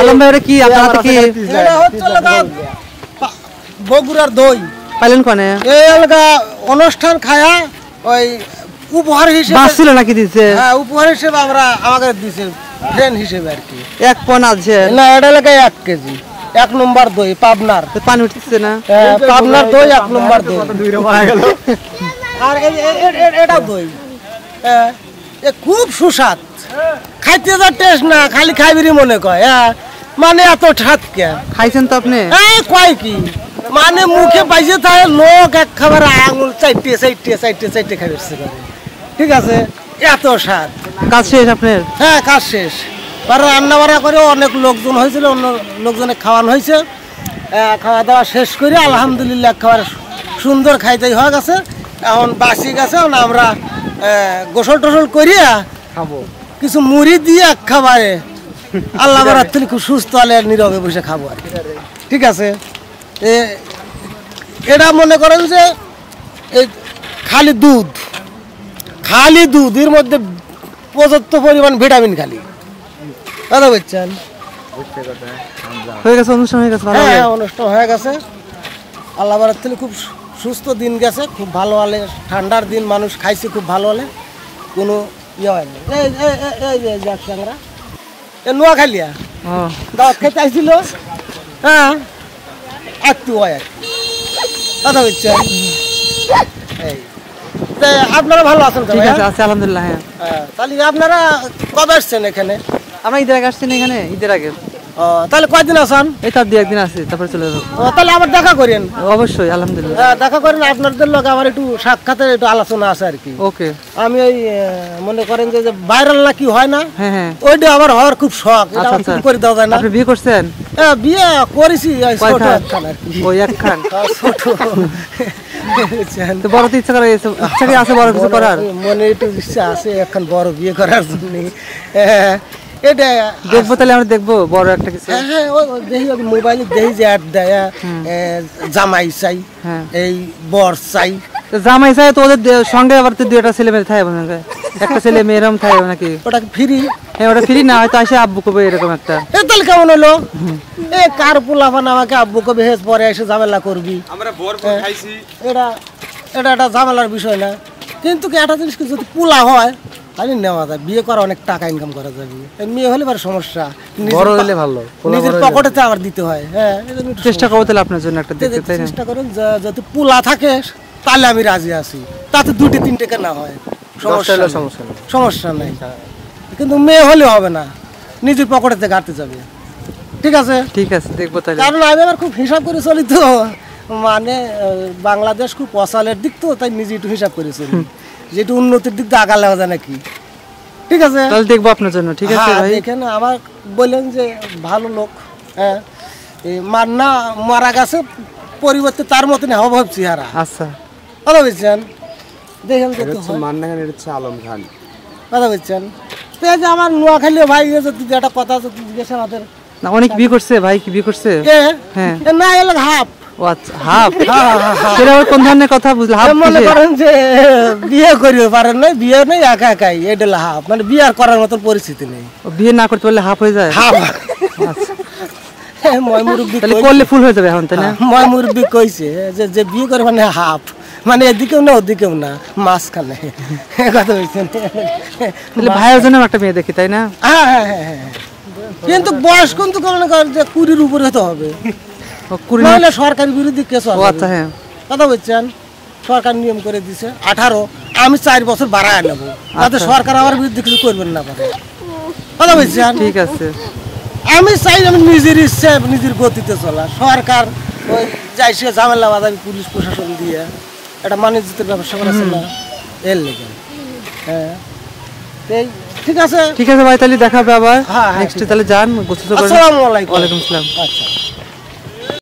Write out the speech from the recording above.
আলম ভাই কি আপনারা কি এটা হচ্ছে বগুড়ার দই পাইলেন কোনে এই এলাকা অনুষ্ঠান খায়া ওই উপহার হিসেবে বাসছিল নাকি দিছে হ্যাঁ উপহার হিসেবে আমরা আমাকে দিছে ফ্রেন্ড হিসেবে আর কি এক পন আছে না এটা এলাকায় 1 কেজি 1 নম্বর দই পাবনার পানি উঠছে না পাবনার দই 1 নম্বর দই আর এটা দই এ খুব সুস্বাদ খাইতে যা টেস্ট না খালি খাইবিরি মনে কয় মানে এত স্বাদ কে খাইছেন তো আপনি কয় কি মানে মুখে পাইছে তাই লোক এক খাবার আঙুল চাইটে চাইটে চাইটে চাইটে খাইছে ঠিক আছে এত স্বাদ কাজ শেষ আপনার হ্যাঁ কাজ শেষ আর রান্না বান্না করে অনেক লোকজন হয়েছিল অন্য লোকজনে খাওয়ানো হয়েছে খাওয়া দাওয়া শেষ করে আলহামদুলিল্লাহ খাবার সুন্দর খাইতে হয়ে গেছে এখন বাসি গেছে আমরা গোসল টোসল করিয়া খাবো কিছু মুড়ি দিয়ে খাবারে আল্লাহ বারাত থেকে খুব সুস্থ হলে নীরবে বসে খাবো আর ঠিক আছে এটা মনে করেন যে এই খালি দুধ এর মধ্যে পর্যাপ্ত পরিমাণ ভিটামিন খালি কথা বলছেন হয়ে গেছে অনুষ্ঠান হয়ে গেছে হ্যাঁ অনুষ্ঠান হয়ে গেছে আল্লাহ বারাত থেকে খুব সুস্থ দিন গেছে খুব ভালো হলে ঠান্ডার দিন মানুষ খাইছে খুব ভালো হলে কোনো ইয়ে হয় না এই আমরা নোয়াখালিয়া দাওয়াত খেতে আসছিল হ্যাঁ একটু হয় আর কথা বলছেন আপনারা ভালো আছেন তো? ঠিক আছে আছে আলহামদুলিল্লাহ। হ্যাঁ তাহলে আপনারা কবে আসছেন এখানে? আমরা ঈদের আগে আসছি না এখানে ঈদের আগে। তাহলে কয়দিন আছেন? এই তার 2-1 দিন আছে তারপরে চলে যাবো। তাহলে আবার দেখা করেন। অবশ্যই আলহামদুলিল্লাহ। দেখা করেন আপনাদের লোক আমার একটু সাক্ষাতের একটু আলোচনা আছে আর কি। ওকে। আমি ওই মনে করেন যে ভাইরাল নাকি হয় না? হ্যাঁ হ্যাঁ। ওইটা আমার হওয়ার খুব শখ। এটা আচ্ছা করে দেওয়া যায় না? আপনি বিয়ে করছেন? হ্যাঁ বিয়ে করেছি ছোট একখান আর কি। ওই একখান? ছোট। তো বড় তো ইচ্ছা করে ইচ্ছা কি আছে বড় কিছু করার? মনে একটু ইচ্ছা আছে একখান বড় বিয়ে করার জন্য। হ্যাঁ এটা দেখবো তাহলে আমরা দেখবো বড় একটা কিছু। হ্যাঁ দেখি মোবাইলে দেখি যে অ্যাড দেয় জামাই চাই এই বর চাই। জামাই চাই তো ওদের সঙ্গে আবার তো 2টা ছেলে মেয়ে থাকে মনে একটা ছেলে মেয়েরম থাকে নাকি? ওটা ফ্রি? হ্যাঁ ওটা ফ্রি না হয়তো আসে আব্বু কবে এরকম একটা। তাহলে কেমন হলো? এ কার পোলাপান আমাকে আব্বু কবে হেস পরে এসে ঝামেলা করবি? আমরা বর খাইছি। এটা একটা ঝামেলার বিষয় না, কিন্তু একটা জিনিস যদি পোলা হয় তাহলে নেওয়া যায়, বিয়ে করা অনেক টাকা ইনকাম করা যাবে। মেয়ে হলে আবার সমস্যা, বড় হলে ভালো, নিজের পকেটেতে আবার দিতে হয়। হ্যাঁ চেষ্টা করবো তাহলে আপনার জন্য একটা দেখতে, তাই না? চেষ্টা করুন যদি পোলা থাকে তাহলে আমি রাজি আছি, তাতে 2-3 না হয় সমস্যা নাই, কিন্তু মেয়ে হলে হবে না, নিজের পকেটেতে গাড়তে যাবে। ঠিক আছে ঠিক আছে দেখবো তাহলে। কারণ আমি আবার খুব হিসাব করে চলি তো, মানে বাংলাদেশ খুব পছালের দিক তো, তাই নিজে একটু হিসাব করে চলি যেটু উন্নতির দিক দিয়ে আগা লাগা যায় নাকি। ঠিক আছে তাহলে দেখবো আপনার জন্য। ঠিক আছে ভাই। এখানে আমার বললেন যে ভালো লোক, হ্যাঁ মান্না মারা গেছে পরিবর্তে তার মতন অভাব চেহারা। আচ্ছা কথা বলছেন, দেখেন মান্না খান হচ্ছে আলম খান। কথা বলছেন আমার নোয়াখালী ভাই একটা কথা আছে জিজ্ঞাসা আমাদের না, অনেক বিয়ে করছে ভাই, কি বিয়ে করছে? হ্যাঁ না এলো হাফ। ও আচ্ছা হাফ। সেটা কোন ধরনের কথা বুঝলাম? হাফ মনে করেন যে বিয়ে করিও পারেন না, বিয়ে নেই একা একাই, এটা হাফ, মানে বিয়ে আর করার মতো পরিস্থিতি নেই। বিয়ে না করতে পারলে হাফ হয়ে যায়? হাফ। ময় মুরব্বি তাহলে করলে ফুল হয়ে যাবে এখন, তাই না? ময় মুরব্বি কইছে যে বিয়ে করে মানে হাফ, মানে এদিকেও না ওদিকেও না, মাঝখানে। কথা বলছেন। তাহলে ভাইয়ের জন্য একটা মেয়ে দেখি, তাই না? হ্যাঁ হ্যাঁ হ্যাঁ, কিন্তু বয়স কিন্তু মনে করেন যে 20-র উপরে হতে হবে, নাহলে সরকারি বিরোধী কেস হবে। আচ্ছা হ্যাঁ কথা বলছেন, সরকার নিয়ম করে দিছে 18, আমি 4 বছর বাড়ায় নেব, তাতে সরকার আমার বিরুদ্ধে কিছু করবেন না পারে। কথা বলছেন। ঠিক আছে, আমি চাই আমি নিজের ইচ্ছে নিজের গতিতে চলা, সরকার ওই যাই সে ঝামেলা বাজাবি পুলিশ প্রশাসন দিয়ে একটা বাণিজ্যের ব্যবসা করেছে না, এর লেগে। হ্যাঁ ঠিক আছে, ঠিক আছে ভাই, তাহলে দেখা হবে আবার নেক্সট। তাহলে যান, গোসল করেন। আসসালামু আলাইকুম। ওয়ালাইকুম আসসালাম। আচ্ছা।